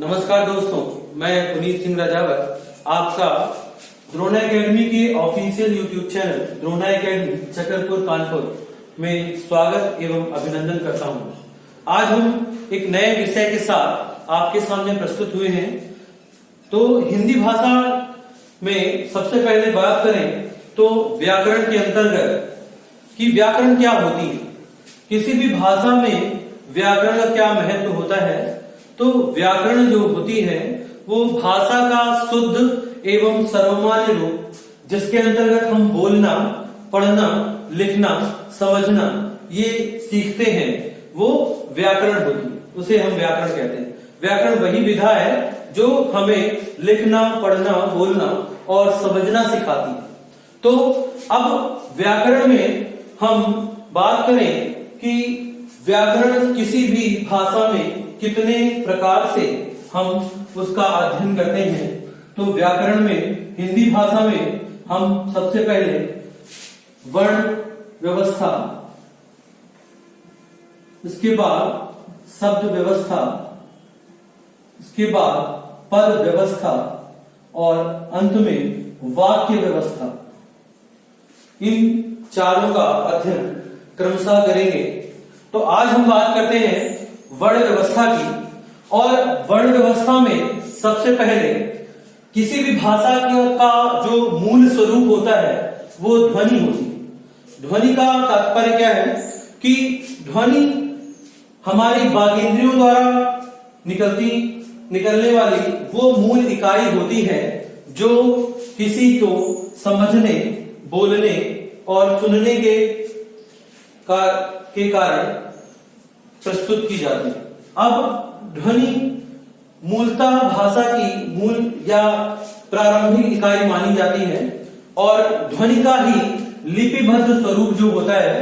नमस्कार दोस्तों, मैं पुनीत सिंह राजावत आपका द्रोणा एकेडमी के official YouTube channel Drona academy Chhatarpur Kanpur में स्वागत एवं अभिनंदन करता हूं। आज हम एक नए विषय के साथ आपके सामने प्रस्तुत हुए हैं। तो हिंदी भाषा में सबसे पहले बात करें तो व्याकरण के अंतर्गत कि व्याकरण क्या होती है, किसी भी भाषा में व्याकरण का क्या महत्व होता है। तो व्याकरण जो होती है वो भाषा का शुद्ध एवं सर्वमान्य रूप, जिसके अंतर्गत हम बोलना, पढ़ना, लिखना, समझना ये सीखते हैं, वो व्याकरण होती है, उसे हम व्याकरण कहते हैं। व्याकरण वही विधा है जो हमें लिखना, पढ़ना, बोलना और समझना सिखाती है। तो अब व्याकरण में हम बात करें कि व्याकरण किसी भी भाषा में कितने प्रकार से हम उसका अध्ययन करते हैं। तो व्याकरण में हिंदी भाषा में हम सबसे पहले वर्ण व्यवस्था, इसके बाद शब्द व्यवस्था, इसके बाद पद व्यवस्था और अंत में वाक्य व्यवस्था, इन चारों का अध्ययन क्रमशः करेंगे। तो आज हम बात करते हैं वर्ण व्यवस्था की। और वर्ण व्यवस्था में सबसे पहले किसी भी भाषा का जो मूल स्वरूप होता है वो ध्वनि होती है। ध्वनि का तात्पर्य क्या है कि ध्वनि हमारी वागेंद्रियों द्वारा निकलने वाली वो मूल इकाई होती है जो किसी को समझने, बोलने और सुनने के कारण प्रस्तुत की जाती है। अब ध्वनि मूलतः भाषा की मूल या प्रारंभिक इकाई मानी जाती है और ध्वनि का ही लिपिबद्ध स्वरूप जो होता है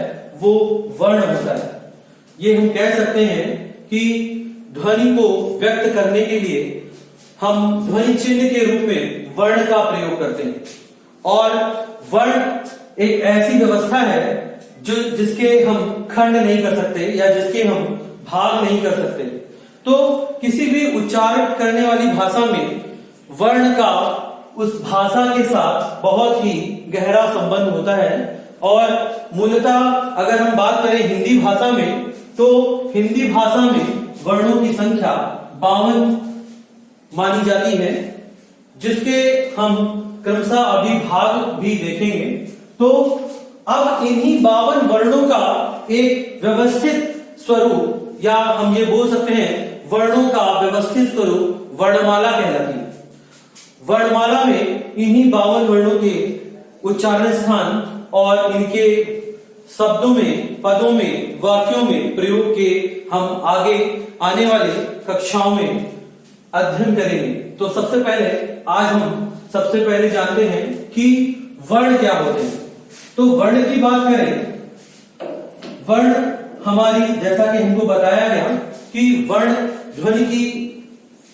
वो वर्ण होता है। ये हम कह सकते हैं कि ध्वनि को व्यक्त करने के लिए हम ध्वनि चिन्ह के रूप में वर्ण का प्रयोग करते हैं। और वर्ण एक ऐसी व्यवस्था है जिसके हम खंड नहीं कर सकते या जिसके हम भाग नहीं कर सकते। तो किसी भी उच्चारण करने वाली भाषा में वर्ण का उस भाषा के साथ बहुत ही गहरा संबंध होता है। और मूलतः अगर हम बात करें हिंदी भाषा में, तो हिंदी भाषा में वर्णों की संख्या 52 मानी जाती है, जिसके हम क्रमशः अभी भाग भी देखेंगे। तो अब इन्हीं 52 वर्णों का एक व्यवस्थित स्वरूप, या हम ये बोल सकते हैं वर्णों का व्यवस्थित स्वरूप वर्णमाला कहलाती है। वर्णमाला में इन्हीं 52 वर्णों के उच्चारण स्थान और इनके शब्दों में, पदों में, वाक्यों में प्रयोग के हम आगे आने वाले कक्षाओं में अध्ययन करेंगे। तो सबसे पहले जानते हैं कि वर्ण क्या होते हैं। तो वर्ण की बात करें, वर्ण हमारी, जैसा कि हमको बताया गया कि वर्ण ध्वनि की,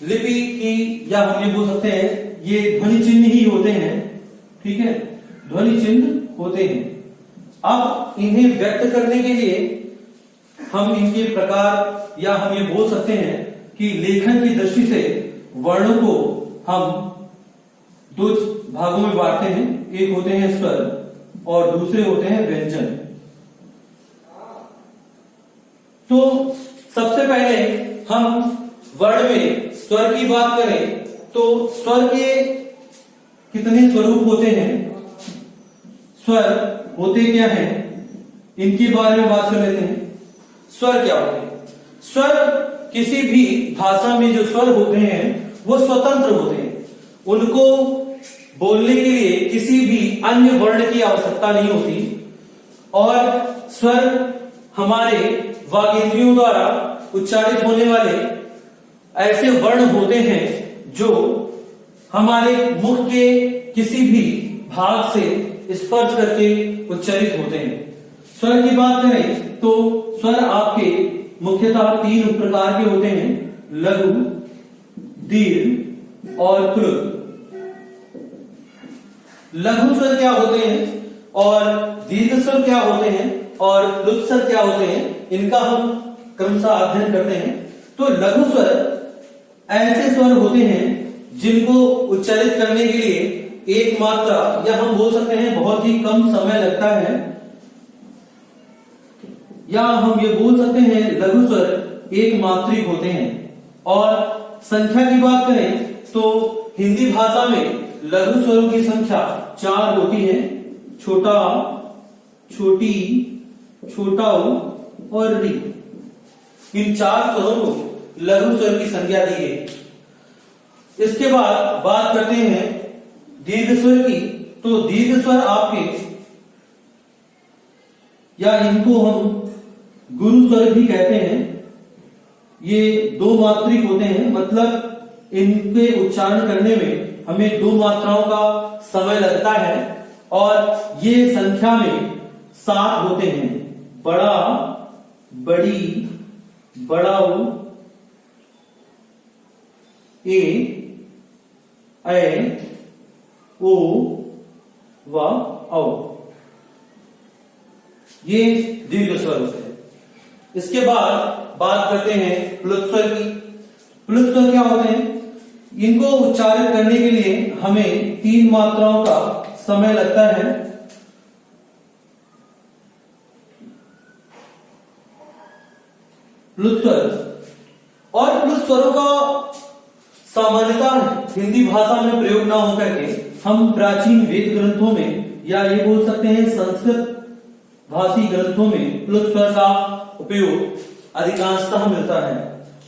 लिपि की, या हम ये बोल सकते हैं ये ध्वनि चिन्ह ही होते हैं। ठीक है, ध्वनि चिन्ह होते हैं। अब इन्हें व्यक्त करने के लिए हम इनके प्रकार, या हम ये बोल सकते हैं कि लेखन की दृष्टि से वर्णों को हम दो भागों में बांटते हैं। एक होते हैं स्वर और दूसरे होते हैं व्यंजन। तो सबसे पहले हम वर्ण में स्वर की बात करें तो स्वर के कितने स्वरूप होते हैं, स्वर होते क्या हैं, इनके बारे में बात कर लेते हैं। स्वर क्या होते हैं? स्वर किसी भी भाषा में जो स्वर होते हैं वो स्वतंत्र होते हैं। उनको बोलने के लिए किसी भी अन्य वर्ण की आवश्यकता नहीं होती। और स्वर हमारे वागेंद्रियों द्वारा उच्चारित होने वाले ऐसे वर्ण होते हैं जो हमारे मुख के किसी भी भाग से स्पर्श करके उच्चारित होते हैं। स्वर की बात करें तो स्वर आपके मुख्यतः 3 प्रकार के होते हैं, लघु, दीर्घ और प्लुत। लघु स्वर क्या होते हैं और दीर्घ स्वर क्या होते हैं और प्लुत स्वर क्या होते हैं, इनका हम क्रमशः अध्ययन करते हैं। तो लघु स्वर ऐसे स्वर होते हैं जिनको उच्चारित करने के लिए एक मात्रा या हम बोल सकते हैं बहुत ही कम समय लगता है, या हम ये बोल सकते हैं लघु स्वर एक मात्रिक होते हैं। और संख्या की बात करें तो हिंदी भाषा में लघु स्वरों की संख्या 4 होती है, छोटा, छोटी, छोटा और री। इन 4 स्वरों को लघु स्वर की संज्ञा दी गई। इसके बाद बात करते हैं दीर्घ स्वर की। तो दीर्घ स्वर आपके, या इनको हम गुरु स्वर भी कहते हैं, ये 2 मात्रिक होते हैं, मतलब इनके उच्चारण करने में हमें 2 मात्राओं का समय लगता है और ये संख्या में 7 होते हैं। बड़ा, बड़ी, बड़ाऊ, ए, ओ व औ, ये दीर्घ स्वर होते हैं। इसके बाद बात करते हैं प्लुत स्वर की। प्लुत स्वर क्या होते हैं? इनको उच्चारित करने के लिए हमें 3 मात्राओं का समय लगता है। प्लुत स्वर, और प्लुत स्वरों का सामान्यतः हिंदी भाषा में प्रयोग ना होकर के हम प्राचीन वेद ग्रंथों में, या ये बोल सकते हैं संस्कृत भाषी ग्रंथों में प्लुत स्वर का उपयोग अधिकांशतः मिलता है।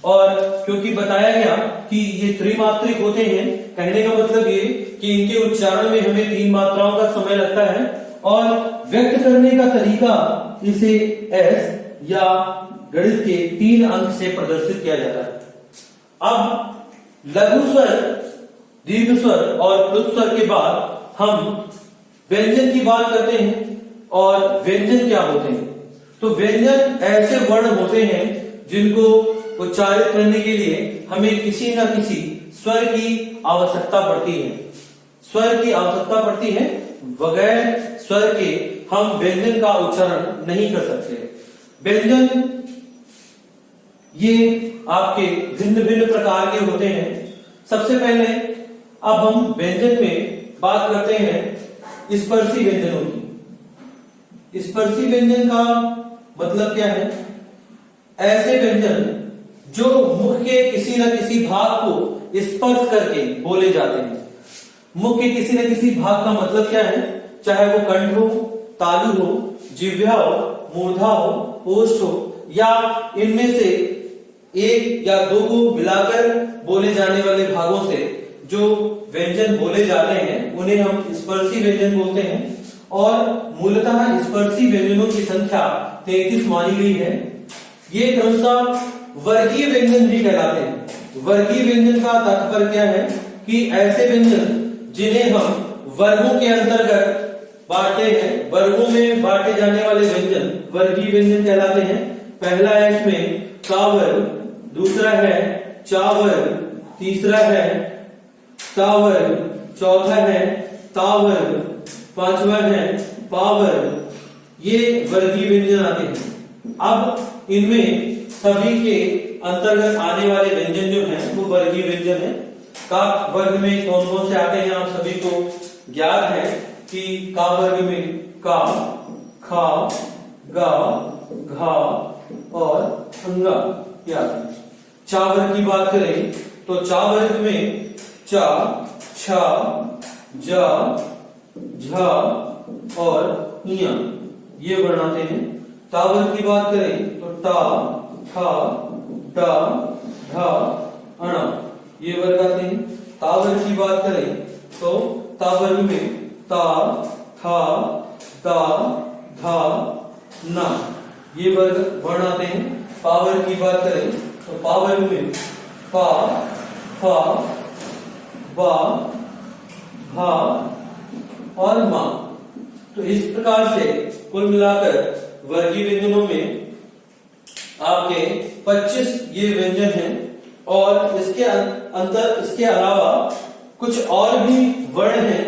और क्योंकि बताया गया कि ये त्रिमात्रिक होते हैं, कहने का मतलब ये कि इनके उच्चारण में हमें 3 मात्राओं का समय लगता है और व्यक्त करने का तरीका इसे एस या गणित के 3 अंक से प्रदर्शित किया जाता है। अब लघु स्वर, दीर्घ स्वर और प्लुत स्वर के बाद हम व्यंजन की बात करते हैं। और व्यंजन क्या होते हैं? तो व्यंजन ऐसे वर्ण होते हैं जिनको उच्चारित करने के लिए हमें किसी न किसी स्वर की आवश्यकता पड़ती है। स्वर की आवश्यकता पड़ती है, बगैर स्वर के हम व्यंजन का उच्चारण नहीं कर सकते। व्यंजन ये आपके भिन्न भिन्न प्रकार के होते हैं। सबसे पहले अब हम व्यंजन में बात करते हैं स्पर्शी व्यंजनों की। स्पर्शी व्यंजन का मतलब क्या है? ऐसे व्यंजन जो मुख के किसी न किसी भाग को स्पर्श करके बोले जाते हैं। मुख के किसी न किसी भाग का मतलब क्या है? चाहे वो कंठ हो, तालु हो, जिह्वा हो, मूर्धा हो, ओष्ठ हो, या इनमें से एक या 2 को मिलाकर बोले जाने वाले भागों से जो व्यंजन बोले जाते हैं उन्हें हम स्पर्शी व्यंजन बोलते हैं। और मूलतः स्पर्शी व्यंजनों की संख्या 33 मानी गई है। ये क्रमशः वर्गीय व्यंजन भी कहलाते हैं। वर्गीय व्यंजन का तात्पर्य क्या है कि ऐसे व्यंजन जिन्हें हम वर्गों के अंतर्गत बांटते हैं, वर्गों में बांटे जाने वाले व्यंजन वर्गीय व्यंजन कहलाते हैं। पहला है इसमें का वर्ग, दूसरा है चा वर्ग, तीसरा है ता वर्ग, चौथा है ता वर्ग, पांचवा है पा वर्ग। ये वर्गीय व्यंजन आते हैं। अब इनमें सभी के अंतर्गत आने वाले व्यंजन जो हैं वो वर्गीय व्यंजन है। का वर्ग में कौन कौन से आते हैं आप सभी को ज्ञात है कि का वर्ग में का, खा, गा, घा और अंगा ये आते हैं। चा वर्ग की बात करें तो चा वर्ग में चा, छा, जा, झा और इया ये वर्ण आते हैं। ता वर्ग की बात करें तो टा, था, डा, ढा, अणा ये वर्ग आते हैं। ता वर्ग की बात करें तो ता वर्ग में ता, था, दा, धा, ना ये वर्ग वर्ण आते हैं। पा वर्ग की बात करें तो पा वर्ग में पा, फा, बा, भा और मा। तो इस प्रकार से कुल मिलाकर वर्गीय व्यंजनों में आपके 25 ये व्यंजन हैं। और इसके अलावा कुछ और भी वर्ण हैं।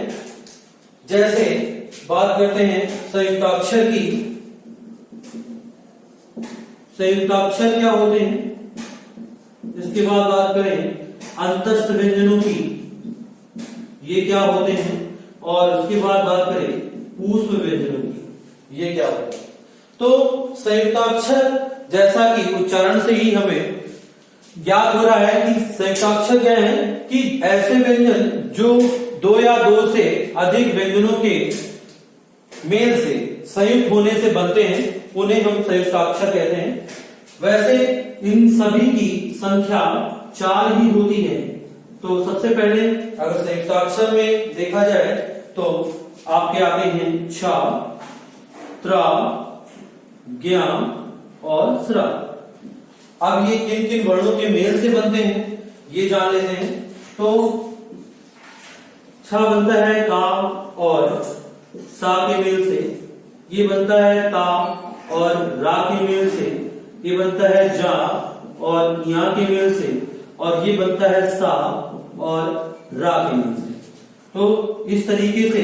जैसे बात करते हैं संयुक्ताक्षर की। संयुक्ताक्षर क्या होते हैं? इसके बाद बात करें अंतस्थ व्यंजनों की, ये क्या होते हैं, और उसके बाद बात करें ऊष्म व्यंजनों की, ये क्या होते हैं। तो संयुक्ताक्षर जैसा कि उच्चारण से ही हमें याद हो रहा है कि संयुक्ताक्षर क्या है कि ऐसे व्यंजन जो दो या दो से अधिक व्यंजनों के मेल से संयुक्त होने से बनते हैं, उन्हें हम संयुक्ताक्षर कहते हैं। वैसे इन सभी की संख्या 4 ही होती है। तो सबसे पहले अगर संयुक्ताक्षर में देखा जाए तो आपके आते हैं छ, त्र, ज्ञ और स्र। अब ये किन किन वर्णों के मेल से बनते हैं ये जान लेते हैं। तो छ बनता है का और सा के मेल से, ये बनता है ता और रा के मेल से, ये बनता है जा और या के मेल से, और ये बनता है सा और रा के मेल से। तो इस तरीके से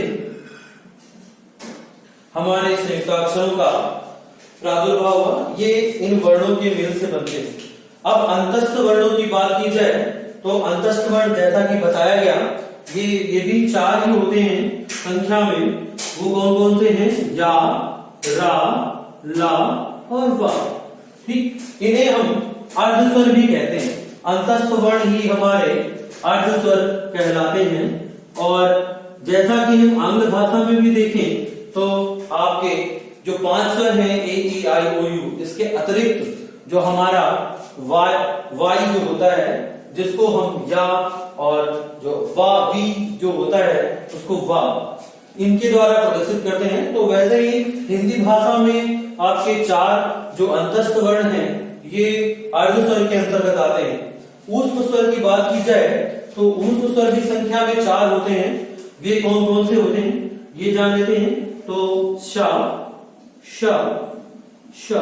हमारे संयुक्ताक्षरों का प्रादुर्भाव हुआ, ये इन वर्णों के मेल से बनते हैं। अब अंतस्थ वर्णों की बात की जाए तो अंतस्थ वर्ण जैसा कि बताया गया ये भी 4 ही होते हैं संख्या में। वो कौन कौन से हैं? या, रा, ला और वा। ठीक, इन्हें हम अर्धस्वर भी कहते हैं। अंतस्थ वर्ण ही हमारे अर्धस्वर कहलाते हैं। और जैसा कि हम आंग्ल भाषा में भी देखें तो आपके जो 5 स्वर हैं ए ई आई ओ यू, इसके अतिरिक्त जो हमारा वाई जो होता है जिसको हम या और जो वा वी जो होता है उसको वा, इनके द्वारा प्रदर्शित करते हैं। तो वैसे ही हिंदी भाषा में आपके 4 जो अंतस्थ वर्ण हैं ये अर्धस्वर के अंतर्गत आते हैं। ऊष्म स्वर की बात की जाए तो ऊष्म स्वर की संख्या में 4 होते हैं। वे कौन कौन से होते हैं ये जान लेते हैं। तो श, श, श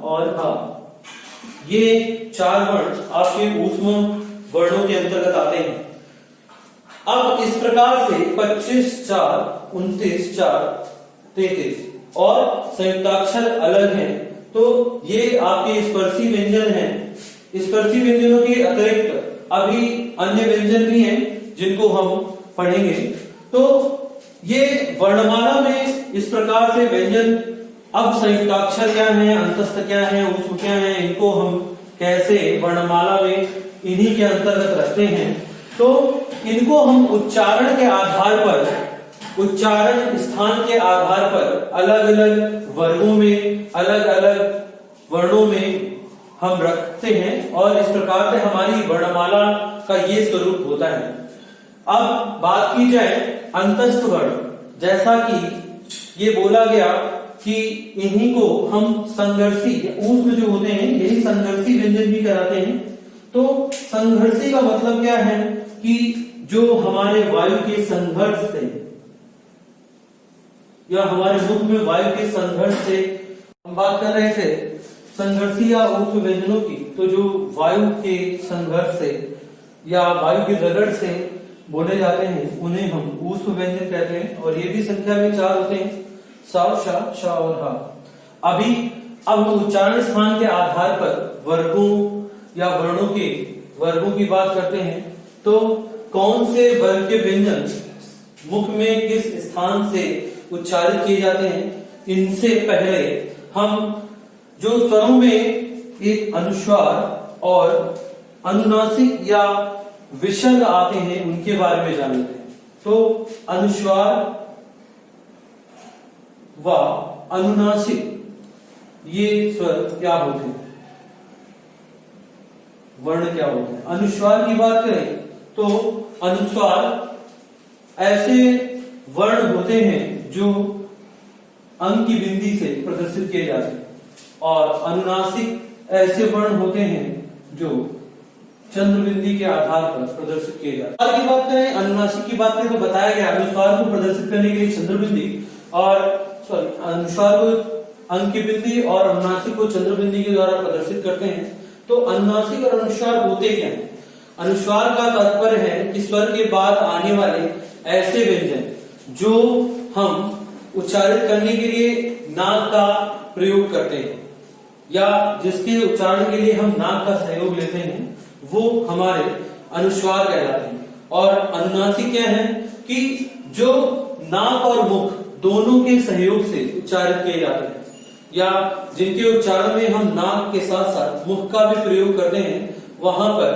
और ह, ये 4 वर्ण आपके ऊष्म वर्णों के अंतर्गत आते हैं। अब इस प्रकार से 25, 4, 29, 4, 33 और संयुक्ताक्षर अलग हैं। तो ये आपके स्पर्शी व्यंजन हैं। स्पर्शी व्यंजनों के अतिरिक्त अभी अन्य व्यंजन भी हैं जिनको हम पढ़ेंगे। तो ये वर्णमाला में इस प्रकार से व्यंजन, अब संयुक्ताक्षर क्या है, अंतस्थ क्या है, ऊष्म क्या है, इनको हम कैसे वर्णमाला में इन्हीं के अंतर्गत रखते हैं। तो इनको हम उच्चारण के आधार पर, उच्चारण स्थान के आधार पर अलग अलग वर्गों में, अलग अलग वर्णों में हम रखते हैं और इस प्रकार से हमारी वर्णमाला का ये स्वरूप होता है। अब बात की जाए अंतस्थ वर्ण, जैसा कि ये बोला गया कि इन्हीं को हम संघर्षी, ऊष्म जो होते हैं यही संघर्षी व्यंजन भी कराते हैं। तो संघर्षी का मतलब क्या है कि जो हमारे वायु के संघर्ष से या हमारे मुख में वायु के संघर्ष से, हम बात कर रहे थे संघर्षी या ऊष्म व्यंजनों की, तो जो वायु के संघर्ष से या वायु के रगड़ से बोले जाते हैं उन्हें हम ऊष्म व्यंजन कहते हैं। और ये भी संख्या में 4 होते हैं, सा, शा, शा और हा। अब हम उच्चारण स्थान के आधार पर वर्गों या वर्गों की बात करते हैं। तो कौन से वर्ग के व्यंजन मुख में किस स्थान से उच्चारित किए जाते हैं, इनसे पहले हम जो स्वरों में एक अनुस्वार और अनुनासिक या विसर्ग आते हैं उनके बारे में जान लेते हैं। तो अनुस्वार व अनुनासिक ये स्वर क्या होते हैं, वर्ण क्या होते हैं। अनुस्वार की बात करें तो अनुस्वार ऐसे वर्ण होते हैं जो अंक की बिंदी से प्रदर्शित किए जाते हैं और अनुनासिक ऐसे वर्ण होते हैं जो चंद्र बिंदी के आधार पर प्रदर्शित किए जाते हैं। की बात करें, अनुनासिक की बात करें तो बताया गया अनुस्वार को प्रदर्शित करने के लिए चंद्र बिंदी और अनुस्वार को अंक की बिंदी और अनुनासिक को चंद्र बिंदी के द्वारा प्रदर्शित करते हैं। तो अनुनासिक और अनुस्वार होते क्या हैं? अनुस्वार का तात्पर्य है कि स्वर के बाद आने वाले ऐसे व्यंजन जो हम उच्चारित करने के लिए नाक का प्रयोग करते हैं या जिसके उच्चारण के लिए हम नाक का सहयोग लेते हैं, वो हमारे अनुस्वार कहलाते हैं। और अनुनासिक क्या है कि जो नाक और मुख दोनों के सहयोग से उच्चारित किए जाते हैं, या जिनके उच्चारण में हम नाक के साथ साथ मुख का भी प्रयोग करते हैं, वहां पर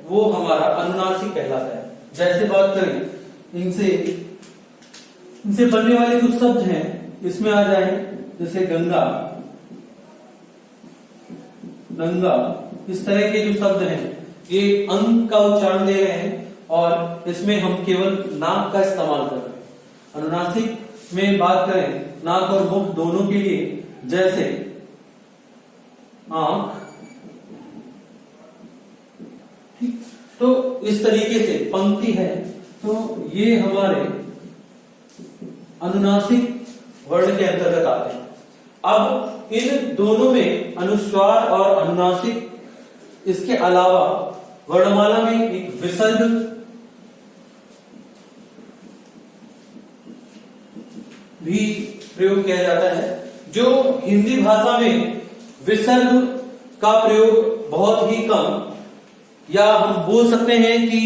वो हमारा अनुनासिक कहलाता है। जैसे बात करें इनसे बनने वाले कुछ शब्द हैं, इसमें आ जाए जैसे गंगा, नंगा, इस तरह के जो शब्द हैं ये अंग का उच्चारण दे रहे हैं और इसमें हम केवल नाक का इस्तेमाल कर रहे हैं। अनुनासिक में बात करें नाक और मुख दोनों के लिए, जैसे आंख, ठीक, तो इस तरीके से पंक्ति है, तो ये हमारे अनुनासिक वर्ण के अंतर्गत आते हैं। अब इन दोनों में अनुस्वार और अनुनासिक, इसके अलावा वर्णमाला में एक विसर्ग भी प्रयोग किया जाता है। जो हिंदी भाषा में विसर्ग का प्रयोग बहुत ही कम, या हम बोल सकते हैं कि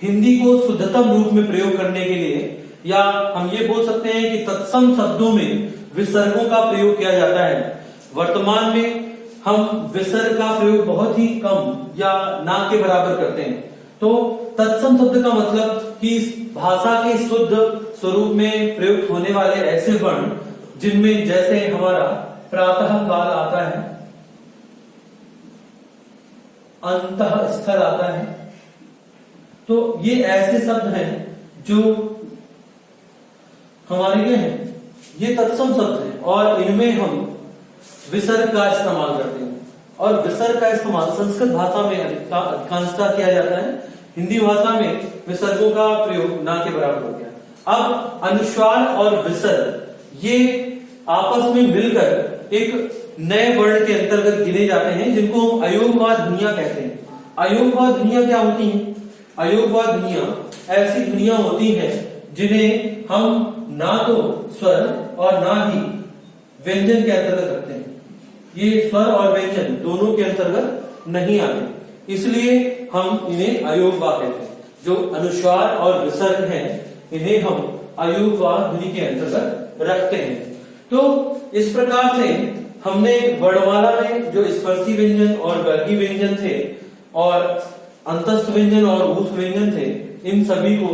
हिंदी को शुद्धतम रूप में प्रयोग करने के लिए, या हम ये बोल सकते हैं कि तत्सम शब्दों में विसर्गों का प्रयोग किया जाता है। वर्तमान में हम विसर्ग का प्रयोग बहुत ही कम या ना के बराबर करते हैं। तो तत्सम शब्द का मतलब कि भाषा के शुद्ध स्वरूप में प्रयुक्त होने वाले ऐसे वर्ण जिनमें जैसे हमारा प्रातः काल आता है, अंतः स्थल आता है, तो ये ऐसे शब्द हैं जो हमारे लिए हैं, ये तत्सम शब्द हैं और इनमें हम विसर्ग का इस्तेमाल करते हैं। और विसर्ग का इस्तेमाल संस्कृत भाषा में अधिकांशतः किया जाता है, हिंदी भाषा में विसर्गों का प्रयोग ना के बराबर हो गया। अब अनुस्वार और विसर्ग ये आपस में मिलकर एक नए वर्ण के अंतर्गत गिने जाते हैं, जिनको हम अयोगवाद ध्वनियां कहते हैं। अयोगवाद ध्वनियां क्या होती हैं? अयोगवाद ध्वनियां ऐसी ध्वनियां होती हैं जिन्हें हम ना तो स्वर और ना ही व्यंजन के अंतर्गत रखते हैं। ये स्वर और व्यंजन दोनों के अंतर्गत नहीं आते, इसलिए हम इन्हें अयोगवाद कहते हैं। जो अनुस्वार और विसर्ग हैं इन्हें हम अयोगवाद ध्वनि के अंतर्गत रखते हैं। तो इस प्रकार से हमने वर्णमाला में जो स्पर्शी व्यंजन और वर्गी व्यंजन थे और अंतस्थ व्यंजन और ऊष्ठ व्यंजन थे, इन सभी को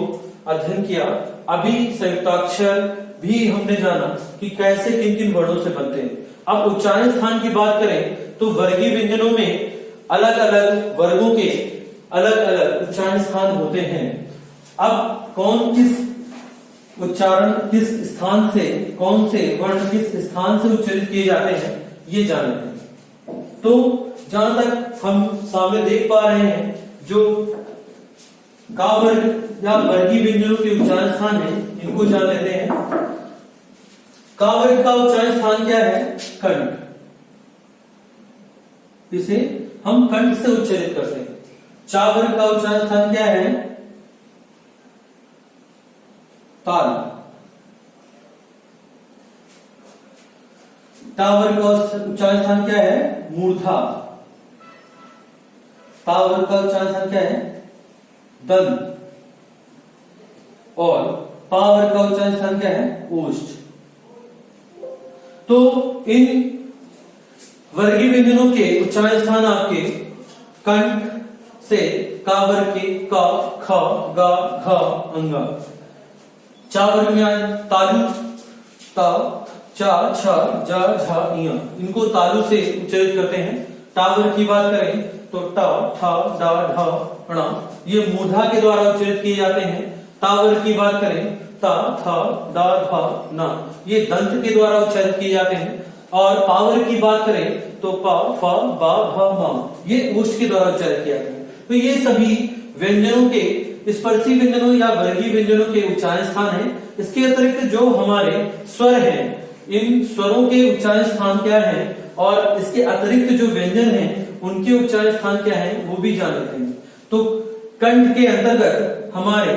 अध्ययन किया। अभी संयुक्ताक्षर भी हमने जाना कि कैसे किन किन वर्णों से बनते हैं। अब उच्चारण स्थान की बात करें तो वर्गीय व्यंजनों में अलग अलग वर्गों के अलग अलग उच्चारण स्थान होते हैं। अब कौन किस उच्चारण किस स्थान से, कौन से वर्ण किस स्थान से उच्चारित किए जाते हैं, ये जानते हैं। तो जहां तक हम सामने देख पा रहे हैं, जो का वर्ग या वर्गीय व्यंजनों के उच्चारण स्थान है, इनको जान लेते हैं। का वर्ग का उच्चारण स्थान क्या है? कंठ। इसे हम कंठ से उच्चारित करते हैं। चा वर्ग का उच्चारण स्थान क्या है? ताल। टा वर्ग का उच्चारण स्थान क्या है? मूर्धा। ता वर्ग का उच्चारण स्थान क्या है? दंत। और पा वर्ग का उच्चारण स्थान क्या है? ओष्ठ। तो इन वर्गीय व्यंजनों के उच्चारण स्थान आपके कंठ से का वर्ग के क, ख, ग, घ, अंग। चा वर्ग में आए तालु, त, चा, छ, ज, झ, इय, इनको तालु से उच्चारित करते हैं। टा वर्ग की बात करें तो ट, ठ, ड, ढ, ण, ये मूर्धा के द्वारा उच्चारित किए जाते हैं। ता वर्ग की बात करें त, थ, द, ध, न, ये दंत के द्वारा उच्चारित किए जाते हैं। और पावर की बात करें तो प, फ, ब, भ, म, ये ओष्ठ के द्वारा उच्चारित किए जाते हैं। तो ये सभी व्यंजनों के स्पर्शी व्यंजनों या वर्गीय व्यंजनों के उच्चारण स्थान हैं। इसके अतिरिक्त जो हमारे स्वर हैं, इन स्वरों के उच्चारण स्थान क्या है और इसके अतिरिक्त जो व्यंजन हैं उनके उच्चारण स्थान क्या है वो भी जान लेते हैं। तो कंठ के अंतर्गत हमारे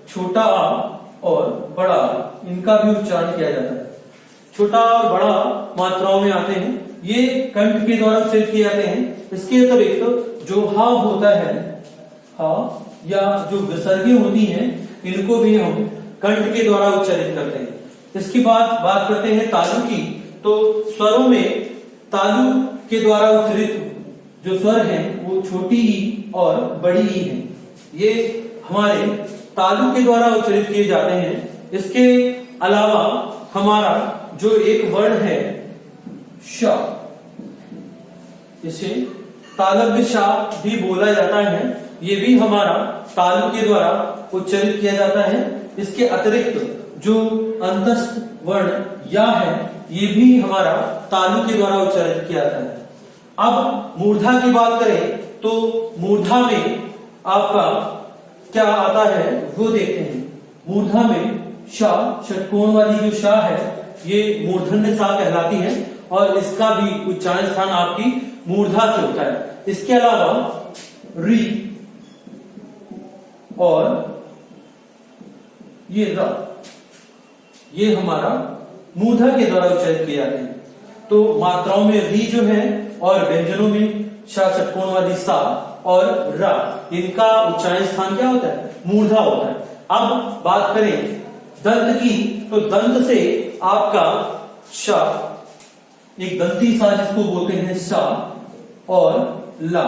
छोटा आ और बड़ा आ, इनका भी उच्चारण किया जाता है। छोटा और बड़ा मात्राओं में आते हैं, ये कंठ के द्वारा उच्चारित किए जाते हैं। इसके अतिरिक्त जो हा होता है, हा, या जो विसर्गें होती हैं इनको भी हम कंठ के द्वारा उच्चारित करते हैं। इसके बाद बात करते हैं तालु की। तो स्वरों में तालु के द्वारा उच्चारित जो स्वर हैं वो छोटी ई और बड़ी ई हैं। ये हमारे तालु के द्वारा उच्चारित किए जाते हैं। इसके अलावा हमारा जो एक वर्ण है श, इसे तालव्य शा भी बोला जाता है, ये भी हमारा तालु के द्वारा उच्चारित किया जाता है। इसके अतिरिक्त जो अंतस्थ वर्ण या है ये भी हमारा तालु के द्वारा उच्चारित किया जाता है। अब मूर्धा की बात करें तो मूर्धा में आपका क्या आता है वो देखते हैं। मूर्धा में शा, षटकोण वाली जो शा है ये मूर्धन्य सा कहलाती है और इसका भी उच्चारण स्थान आपकी मूर्धा से होता है। इसके अलावा री और ये र, ये हमारा मूर्धा के द्वारा उच्चारित किए जाते हैं। तो मात्राओं में री जो है और व्यंजनों में शा, षटकोण वाली सा और रा, इनका उच्चारण स्थान क्या होता है? मूर्धा होता है। अब बात करें दंत की तो दंत से आपका शा, एक दंती सा जिसको बोलते हैं सा और ला,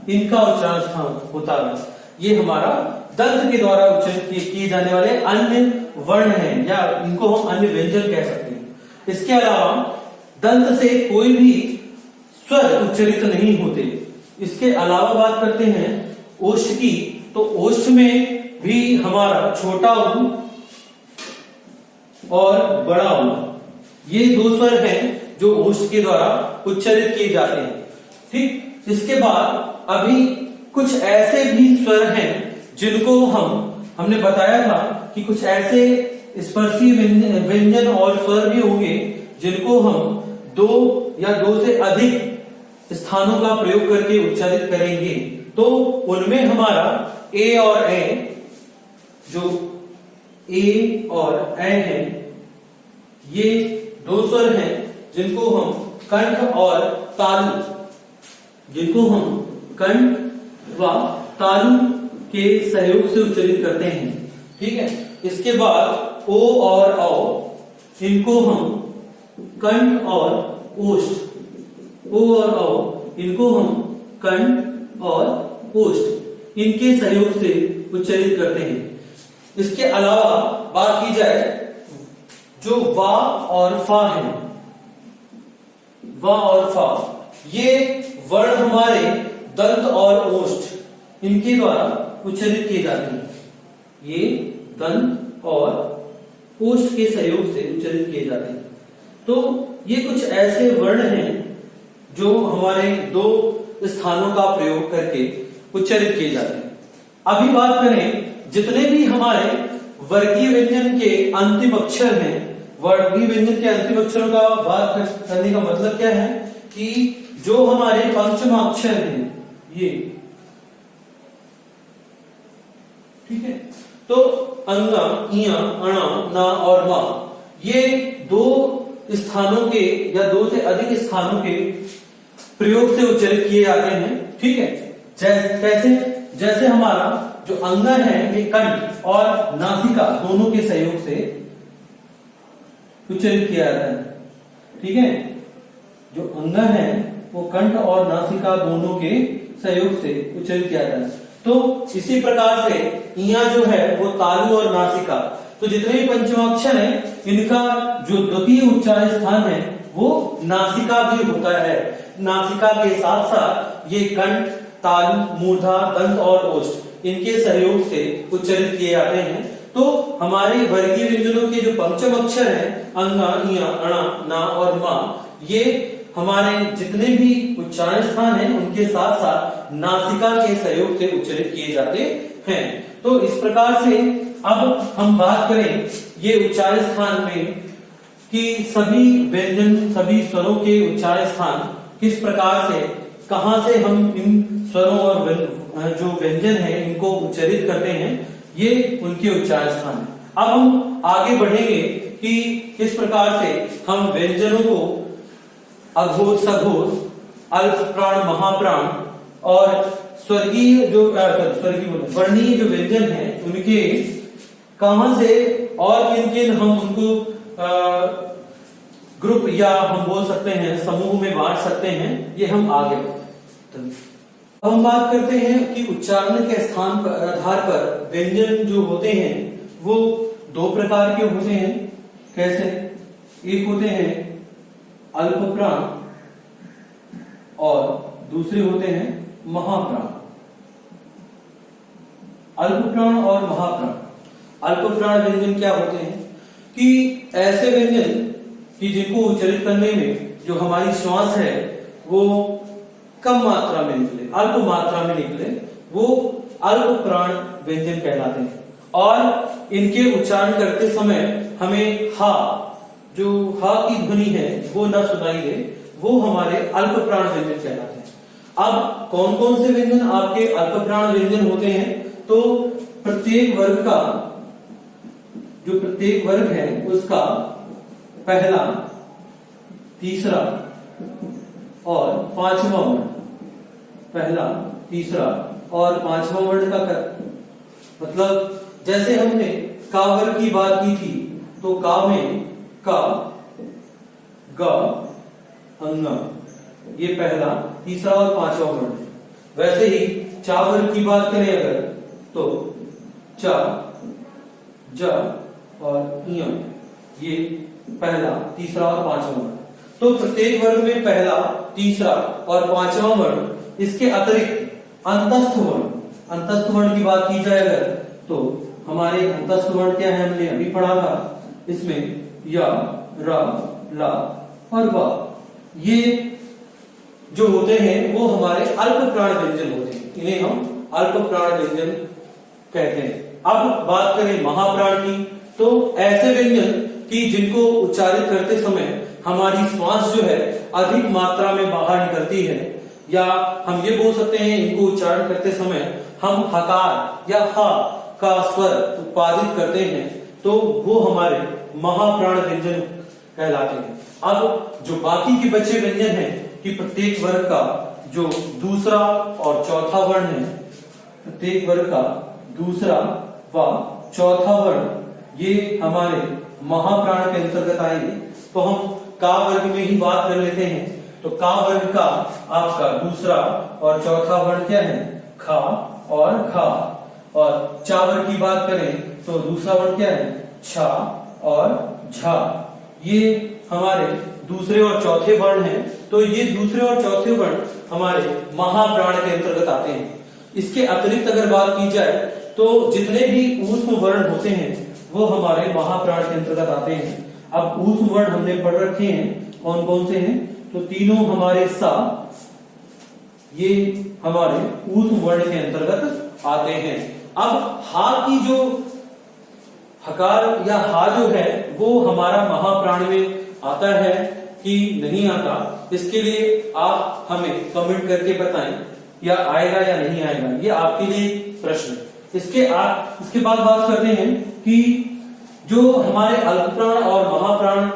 इनका उच्चारण स्थान होता है। ये हमारा दंत के द्वारा उच्चारित किए जाने वाले अन्य वर्ण हैं या इनको हम अन्य व्यंजन कह सकते हैं। इसके अलावा दंत से कोई भी स्वर उच्चारित नहीं होते। इसके अलावा बात करते हैं ओष्ठ की। तो ओष्ठ में भी हमारा छोटा ऊ और बड़ा ऊ, ये दो स्वर हैं जो ओष्ठ के द्वारा उच्चारित किए जाते हैं। ठीक, इसके बाद अभी कुछ ऐसे भी स्वर हैं जिनको हमने बताया था कि कुछ ऐसे स्पर्शी व्यंजन और स्वर भी होंगे जिनको हम दो या दो से अधिक स्थानों का प्रयोग करके उच्चारित करेंगे। तो उनमें हमारा ए और ए, जो ए और ए है, ये दो स्वर हैं जिनको हम कंठ और तालु, जिनको हम कंठ व तालु के सहयोग से उच्चारित करते हैं। ठीक है, इसके बाद ओ और औ, इनको हम कंठ और ओष्ठ, ओ और औ, इनको हम कंठ और ओष्ठ, इनके सहयोग से उच्चारित करते हैं। इसके अलावा बात की जाए जो वा और फा है, वा और फा, ये वर्ण हमारे दंत और ओष्ठ, इनके द्वारा उच्चारित किए जाते हैं। ये दंत और ओष्ठ के सहयोग से उच्चारित किए जाते हैं। तो ये कुछ ऐसे वर्ण हैं जो हमारे दो स्थानों का प्रयोग करके उच्चारित किए जाते हैं। अभी बात करें जितने भी हमारे वर्गीय व्यंजन के अंतिम अक्षर हैं, वर्गीय व्यंजन के अंतिम अक्षरों का बात करने का मतलब क्या है कि जो हमारे पंचम अक्षर हैं ये, ठीक है, तो अंगा, इया, अणा, ना और मा, ये दो स्थानों के या दो से अधिक स्थानों के प्रयोग से उच्चारित किए जाते हैं। ठीक है, जैसे हमारा जो अंग है ये कंठ और नासिका दोनों के सहयोग से उच्चारित किया जाता है। ठीक है, जो अंग है वो कंठ और नासिका दोनों के सहयोग से उच्चारित किया जाता है। तो इसी प्रकार से इया जो है वो तालु और नासिका, तो जितने भी पंचमाक्षर हैं इनका जो द्वितीय उच्चारण स्थान है वो नासिका भी होता है। नासिका के साथ साथ ये कंठ, तालु, मूर्धा, दंत और ओष्ठ, इनके सहयोग से उच्चारित किए जाते हैं। तो हमारे वर्गीय व्यंजनों के जो पंचम अक्षर हैं अंगा, इया, अणा, ना और मा, ये हमारे जितने भी उच्चारण स्थान हैं उनके साथ साथ नासिका के सहयोग से उच्चारित किए जाते हैं। तो इस प्रकार से अब हम बात करें ये उच्चारण स्थान में कि सभी व्यंजन, सभी स्वरों के उच्चारण स्थान किस प्रकार से, कहां से हम इन स्वरों और जो व्यंजन है इनको उच्चारित करते हैं, ये उनके उच्चारण स्थान है। अब हम आगे बढ़ेंगे कि किस प्रकार से हम व्यंजनों को अघोष, सघोष, अल्प प्राण, महाप्राण और स्वर्गीय जो वर्णीय जो व्यंजन है उनके कहां से और किन किन हम उनको ग्रुप या हम बोल सकते हैं समूह में बांट सकते हैं, ये हम आगे बढ़ते। अब हम बात करते हैं कि उच्चारण के स्थान पर आधार पर व्यंजन जो होते हैं वो दो प्रकार के होते हैं। कैसे? एक होते हैं अल्पप्राण और दूसरे होते हैं महाप्राण। अल्पप्राण और महाप्राण। अल्पप्राण व्यंजन क्या होते हैं कि ऐसे व्यंजन कि जिनको उच्चारित करने में जो हमारी श्वास है वो कम मात्रा में निकले, अल्प मात्रा में निकले, वो अल्पप्राण व्यंजन कहलाते हैं। और इनके उच्चारण करते समय हमें हा, जो हा की ध्वनि है वो न सुनाई दे, वो हमारे अल्पप्राण व्यंजन कहलाते हैं। अब कौन कौन से व्यंजन आपके अल्पप्राण व्यंजन होते हैं? तो प्रत्येक वर्ग का जो प्रत्येक वर्ग है उसका पहला, तीसरा और पांचवा वर्ण, पहला, तीसरा और पांचवा वर्ण का मतलब जैसे हमने का वर्ग की बात की थी तो का में का, ग, अंग, ये पहला, तीसरा और पांचवा वर्ण। वैसे ही चा वर्ग की बात करें अगर तो चा, ज और इय, ये पहला, तीसरा और पांचवा वर्ण। तो प्रत्येक वर्ग में पहला, तीसरा और पांचवा वर्ण, इसके अतिरिक्त अंतस्थ वर्ण की बात की जाए अगर तो हमारे अंतस्थ वर्ण क्या है, हमने अभी पढ़ा था, इसमें या, रा, ला और वा, ये जो होते हैं वो हमारे अल्पप्राण व्यंजन होते हैं, इन्हें हम अल्पप्राण व्यंजन कहते हैं। अब बात करें महाप्राण की, तो ऐसे व्यंजन कि जिनको उच्चारित करते समय हमारी श्वास जो है अधिक मात्रा में बाहर निकलती है, या हम ये बोल सकते हैं इनको उच्चारण करते समय हम हकार या हा का स्वर उत्पादित करते हैं, तो वो हमारे महाप्राण व्यंजन कहलाते हैं। अब जो बाकी के बचे व्यंजन हैं कि प्रत्येक वर्ग का जो दूसरा और चौथा वर्ण है, प्रत्येक वर्ग का दूसरा व चौथा वर्ण, ये हमारे महाप्राण के अंतर्गत आएंगे। तो हम का वर्ग में ही बात कर लेते हैं। तो का वर्ग का आपका दूसरा और चौथा वर्ण क्या है? खा और घा। और चा वर्ग की बात करें तो दूसरा वर्ण क्या है? छा और झा। ये हमारे दूसरे और चौथे वर्ण हैं। तो ये दूसरे और चौथे वर्ण हमारे महाप्राण के अंतर्गत आते हैं। इसके अतिरिक्त अगर बात की जाए तो जितने भी ऊष्म वर्ण होते हैं वो हमारे महाप्राण के अंतर्गत आते हैं। अब ऊष्म वर्ण हमने पढ़ रखे हैं, कौन कौन से हैं? तो तीनों हमारे सा, ये हमारे ऊष्म वर्ण के अंतर्गत आते हैं। अब हा की जो हकार या हा जो है वो हमारा महाप्राण में आता है कि नहीं आता, इसके लिए आप हमें कमेंट करके बताएं या आएगा या नहीं आएगा, ये आपके लिए प्रश्न है। इसके बाद बात करते हैं कि जो हमारे अल्पप्राण और महाप्राण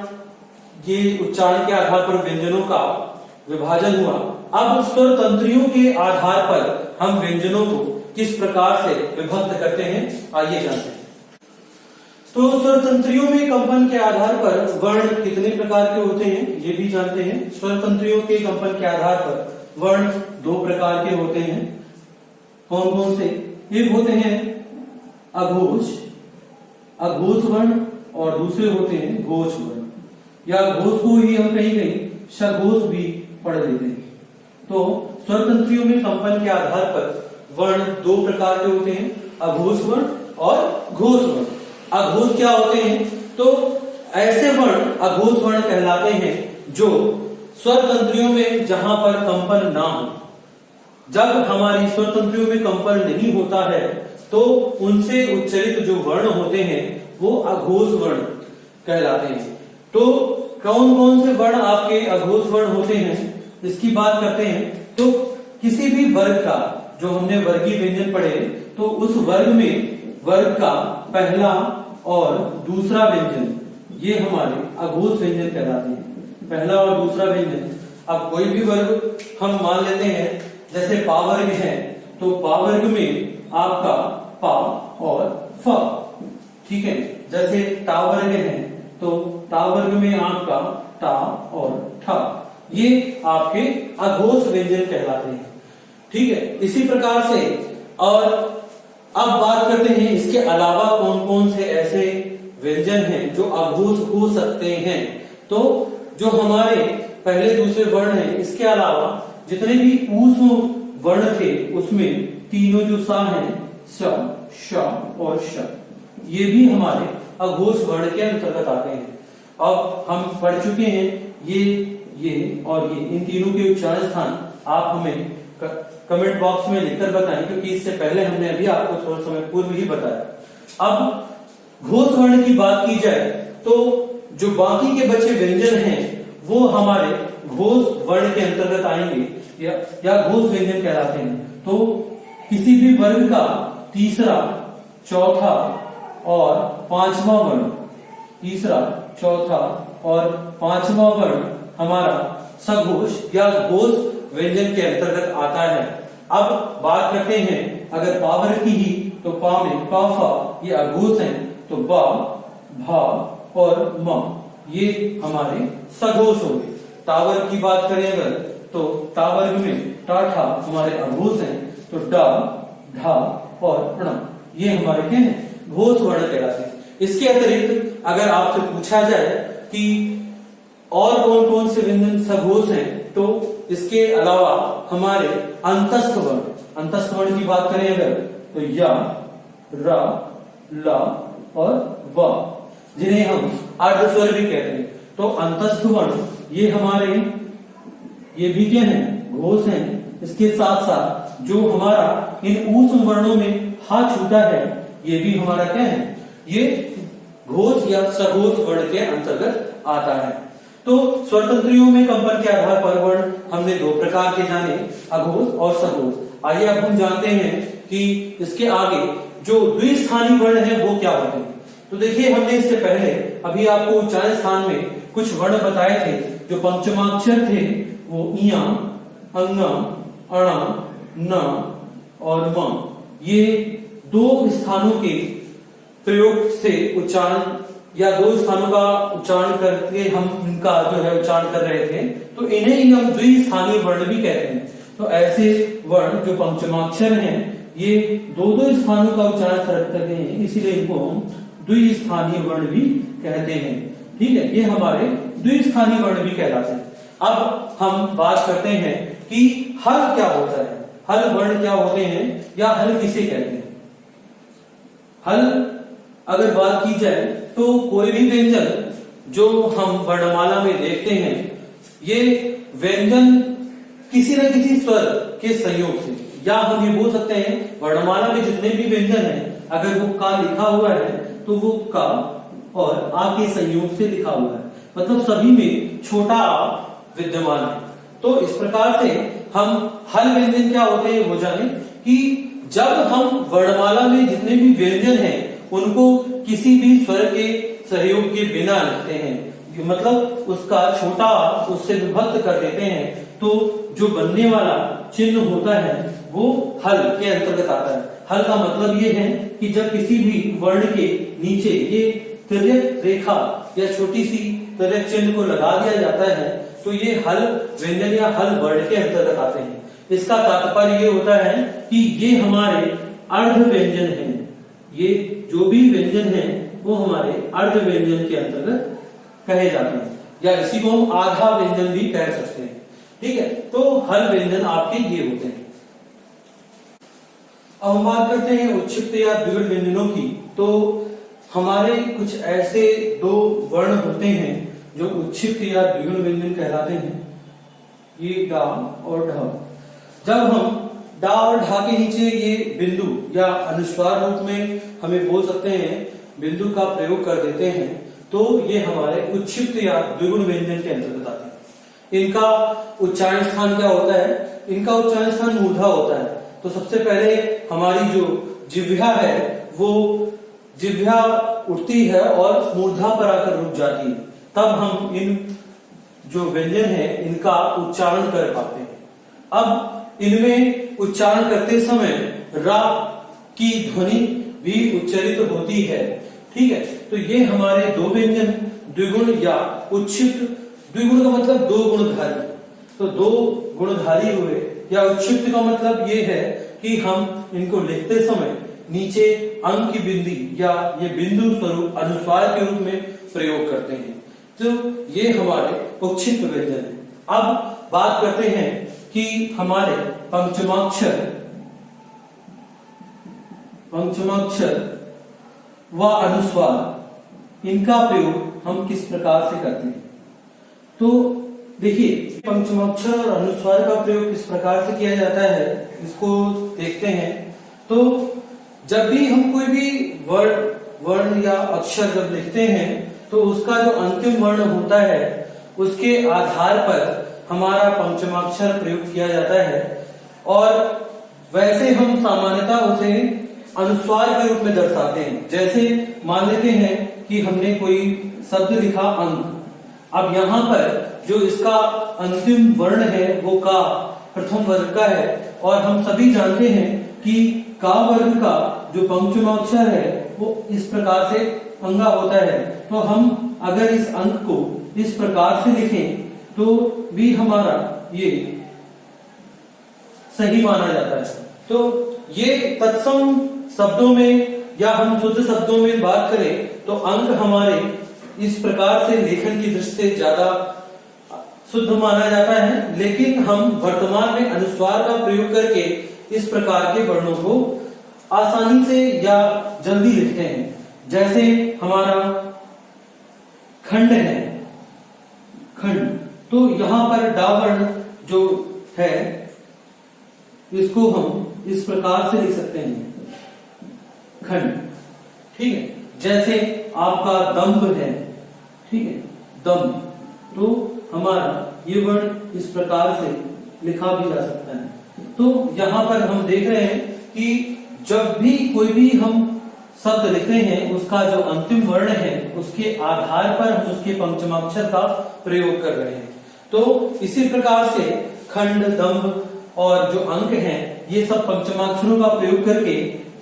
ये उच्चारण के आधार पर व्यंजनों का विभाजन हुआ। अब स्वर तंत्रियों के आधार पर हम व्यंजनों को किस प्रकार से विभक्त करते हैं, आइए जानते हैं। तो स्वर तंत्रियों में कंपन के आधार पर वर्ण कितने प्रकार के होते हैं ये भी जानते हैं। स्वर तंत्रियों के कंपन के आधार पर वर्ण दो प्रकार के होते हैं। कौन कौन से? एक होते हैं अघोष, अघोष वर्ण, और दूसरे होते हैं घोष वर्ण, या घोष को ही हम कहीं कहीं सघोष भी पढ़ लेते हैं। तो स्वर तंत्रियों में कंपन के आधार पर वर्ण दो प्रकार के होते हैं, अघोष वर्ण और घोष वर्ण। अघोष क्या होते हैं? तो ऐसे वर्ण अघोष वर्ण कहलाते हैं जो स्वर तंत्रियों में जहां पर कंपन ना हो। जब हमारी स्वर तंत्रियों में कंपन नहीं होता है तो उनसे उच्चरित जो वर्ण होते हैं वो अघोष वर्ण कहलाते हैं। तो कौन कौन से वर्ण आपके अघोष वर्ण होते हैं इसकी बात करते हैं। तो किसी भी वर्ग का, जो हमने वर्गीय व्यंजन पढ़े, तो उस वर्ग में वर्ग का पहला और दूसरा व्यंजन ये हमारे अघोष व्यंजन कहलाते हैं। पहला और दूसरा व्यंजन। अब कोई भी वर्ग हम मान लेते हैं, जैसे पा वर्ग है तो पा वर्ग में आपका पा और फ, ठीक है। जैसे टा वर्ग है तो टा वर्ग में आपका टा और ठा, ये आपके अघोष व्यंजन कहलाते हैं, ठीक है। इसी प्रकार से और अब बात करते हैं इसके अलावा कौन कौन से ऐसे व्यंजन हैं जो अघोष हो सकते हैं। तो जो हमारे पहले दूसरे वर्ण हैं, इसके अलावा जितने भी ऊष्म वर्ण थे उसमें तीनों जो सा हैं, स, श और श, ये भी हमारे अघोष वर्ण के अंतर्गत आते हैं। अब हम पढ़ चुके हैं ये और ये, इन तीनों के उच्चारण स्थान आप हमें कमेंट बॉक्स में लिखकर बताएं, क्योंकि इससे पहले हमने अभी आपको थोड़ा समय पूर्व ही बताया। अब घोष वर्ण की बात की जाए तो जो बाकी के बचे व्यंजन हैं वो हमारे घोष वर्ण के अंतर्गत आएंगे या घोष व्यंजन कहलाते हैं। तो किसी भी वर्ग का तीसरा, चौथा और पांचवा वर्ण, तीसरा, चौथा और पांचवा वर्ण हमारा सघोष या घोष व्यंजन के अंतर्गत आता है। अब बात करते हैं अगर पा वर्ग की ही, तो पा में पा फा ये अघोष हैं, तो बा, भा और म ये हमारे सघोष हो गए। टा वर्ग की बात करें अगर, तो टा वर्ग में टा ठा हमारे अघोष हैं, तो डा, ढा और ण ये हमारे क्या हैं, घोष वर्ण कहलाते हैं। इसके अतिरिक्त अगर आपसे पूछा जाए कि और कौन कौन से व्यंजन सघोष हैं, तो इसके अलावा हमारे अंतस्थ वर्ण की बात करें अगर, तो या, रा, ला और वा, जिन्हें हम अर्ध स्वर भी कहते हैं। तो अंतस्थ वर्ण ये हमारे, ये भी क्या है, घोष हैं। इसके साथ साथ जो हमारा इन ऊष्म वर्णों में हाथ छूटा है, ये भी हमारा क्या है, ये घोष या सघोष वर्ण के अंतर्गत आता है। तो स्वरतंत्रियों में कंपन के आधार पर वर्ण हमने दो प्रकार के जाने, अघोष और सघोष। आइए अब हम जानते हैं कि इसके आगे जो द्विस्थानी वर्ण है वो क्या होते हैं। तो देखिए हमने इससे पहले अभी आपको उच्चारण स्थान में कुछ वर्ण बताए थे जो पंचमाक्षर थे, वो इया, अंगा, अणा, न और म। ये दो स्थानों के प्रयोग से उच्चारण या दो स्थानों का उच्चारण करके हम इनका जो है उच्चारण कर रहे थे, तो इन्हें ही हम द्विस्थानीय वर्ण भी कहते हैं। तो ऐसे वर्ण जो पंचमाक्षर हैं ये दो स्थानों का उच्चारण करते हैं, इसीलिए इनको हम द्विस्थानीय वर्ण भी कहते हैं, ठीक है। ये हमारे द्विस्थानीय वर्ण भी कहलाते हैं। अब हम बात करते हैं कि हल क्या होता है, हल वर्ण क्या होते हैं या हल किसे कहते हैं। हल अगर बात की जाए तो कोई भी व्यंजन जो हम वर्णमाला में देखते हैं, ये व्यंजन किसी न किसी स्वर के संयोग से, या हम ये बोल सकते हैं वर्णमाला में जितने भी व्यंजन हैं अगर वो का लिखा हुआ है तो वो का और आ के संयोग से लिखा हुआ है, मतलब सभी में छोटा आ विद्यमान है। तो इस प्रकार से हम हल व्यंजन क्या होते हैं वो जाने कि जब हम वर्णमाला में जितने भी व्यंजन हैं उनको किसी भी स्वर के सहयोग के बिना लिखते हैं, मतलब उसका छोटा उससे विभक्त कर देते हैं, तो जो बनने वाला चिन्ह होता है वो हल के अंतर्गत आता है। हल का मतलब ये है कि जब किसी भी वर्ण के नीचे ये तिर्यक रेखा या छोटी सी तिर्यक चिन्ह को लगा दिया जाता है तो ये हल व्यंजन या हल वर्ण के अंतर्गत आते हैं। इसका तात्पर्य ये होता है कि ये हमारे अर्ध व्यंजन हैं, ये जो भी व्यंजन हैं वो हमारे अर्ध व्यंजन के अंतर्गत कहे जाते हैं, या इसी को हम आधा व्यंजन भी कह सकते हैं, ठीक है। तो हल व्यंजन आपके ये होते हैं। अब हम बात करते हैं उच्छिष्ट या द्विगुण व्यंजनों की। तो हमारे कुछ ऐसे दो वर्ण होते हैं जो उच्छिष्ट या द्विगुण व्यंजन कहलाते हैं, ये डा और ढ। जब हम डा और ढा के नीचे ये बिंदु या अनुस्वार रूप में हमें बोल सकते हैं बिंदु का प्रयोग कर देते हैं तो ये हमारे उच्छिष्ट या द्विगुण व्यंजन के अंतर्गत आते हैं। इनका उच्चारण स्थान क्या होता है, इनका उच्चारण स्थान मूर्धा होता है। तो सबसे पहले हमारी जो जिह्वा है वो जिह्वा उठती है और मूर्धा पर आकर रुक जाती है, तब हम इन जो व्यंजन है इनका उच्चारण कर पाते हैं। अब इनमें उच्चारण करते समय रा की ध्वनि भी उच्चारित होती है। ठीक है, तो ये हमारे दो व्यंजन द्विगुण या उच्छिष्ट, द्विगुण का मतलब दो गुणधारी, तो दो गुणधारी हुए, या उच्छिष्ट का मतलब ये है कि हम इनको लिखते समय नीचे अंक की बिंदी या ये बिंदु स्वरूप अनुस्वार के रूप में प्रयोग करते हैं, तो ये हमारे उच्छिष्ट व्यंजन है। अब बात करते हैं कि हमारे पंचमाक्षर व अनुस्वार, इनका प्रयोग हम किस प्रकार से करते हैं। तो देखिए, पंचमाक्षर और अनुस्वार का प्रयोग किस प्रकार से किया जाता है, इसको देखते हैं। तो जब भी हम कोई भी वर्ण या अक्षर जब लिखते हैं, तो उसका जो अंतिम वर्ण होता है उसके आधार पर हमारा पंचमाक्षर प्रयोग किया जाता है, और वैसे हम सामान्यतः उसे अनुस्वार के रूप में दर्शाते हैं। जैसे मान लेते हैं कि हमने कोई शब्द लिखा अंक, अब यहाँ पर जो इसका अंतिम वर्ण है वो का प्रथम वर्ग का है, और हम सभी जानते हैं कि का वर्ग का जो पंचमाक्षर है वो इस प्रकार से अंगा होता है। तो हम अगर इस अंक को इस प्रकार से लिखें तो भी हमारा ये सही माना जाता है। तो ये तत्सम शब्दों में या हम शुद्ध शब्दों में बात करें तो अंक हमारे इस प्रकार से लेखन की दृष्टि से ज्यादा शुद्ध माना जाता है, लेकिन हम वर्तमान में अनुस्वार का प्रयोग करके इस प्रकार के वर्णों को आसानी से या जल्दी लिखते हैं। जैसे हमारा खंड है, खंड, तो यहाँ पर डा वर्ण जो है इसको हम इस प्रकार से लिख सकते हैं, खंड। ठीक है, जैसे आपका दंभ है, ठीक है, दंभ, तो हमारा ये वर्ण इस प्रकार से लिखा भी जा सकता है। तो यहाँ पर हम देख रहे हैं कि जब भी कोई भी हम शब्द लिख रहे हैं उसका जो अंतिम वर्ण है उसके आधार पर हम उसके पंचमाक्षर का प्रयोग कर रहे हैं। तो इसी प्रकार से खंड, दंभ और जो अंक हैं ये सब पंचमाक्षरों का प्रयोग करके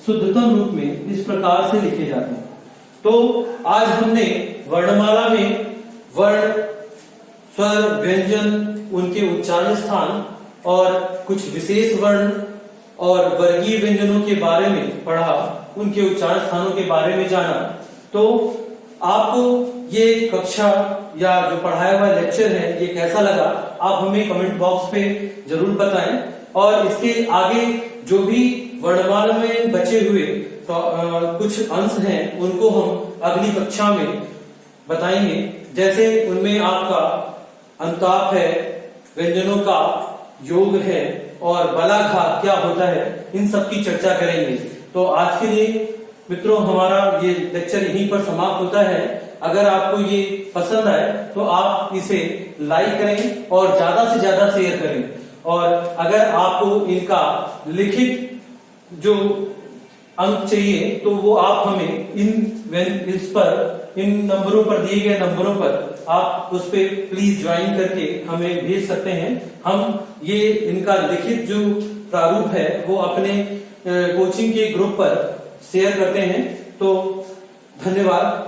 शुद्धतम रूप में इस प्रकार से लिखे जाते हैं। तो आज हमने वर्णमाला में वर्ण, स्वर, व्यंजन, उनके उच्चारण स्थान और कुछ विशेष वर्ण और वर्गीय व्यंजनों के बारे में पढ़ा, उनके उच्चारण स्थानों के बारे में जाना। तो आपको ये कक्षा या जो पढ़ाया हुआ लेक्चर है ये कैसा लगा, आप हमें कमेंट बॉक्स पे जरूर बताएं, और इसके आगे जो भी वर्णमाला में बचे हुए तो कुछ अंश हैं उनको हम अगली कक्षा में बताएंगे। जैसे उनमें आपका अंताप है, व्यंजनों का योग है और बलाघात क्या होता है, इन सब की चर्चा करेंगे। तो आज के लिए मित्रों हमारा ये लेक्चर यहीं पर समाप्त होता है। अगर आपको ये पसंद आए तो आप इसे लाइक करें और ज्यादा से ज्यादा शेयर करें, और अगर आपको इनका लिखित जो अंक चाहिए तो वो आप हमें इन नंबरों पर, दिए गए नंबरों पर आप उस पे प्लीज ज्वाइन करके हमें भेज सकते हैं। हम ये इनका लिखित जो प्रारूप है वो अपने कोचिंग के ग्रुप पर शेयर करते हैं। तो धन्यवाद।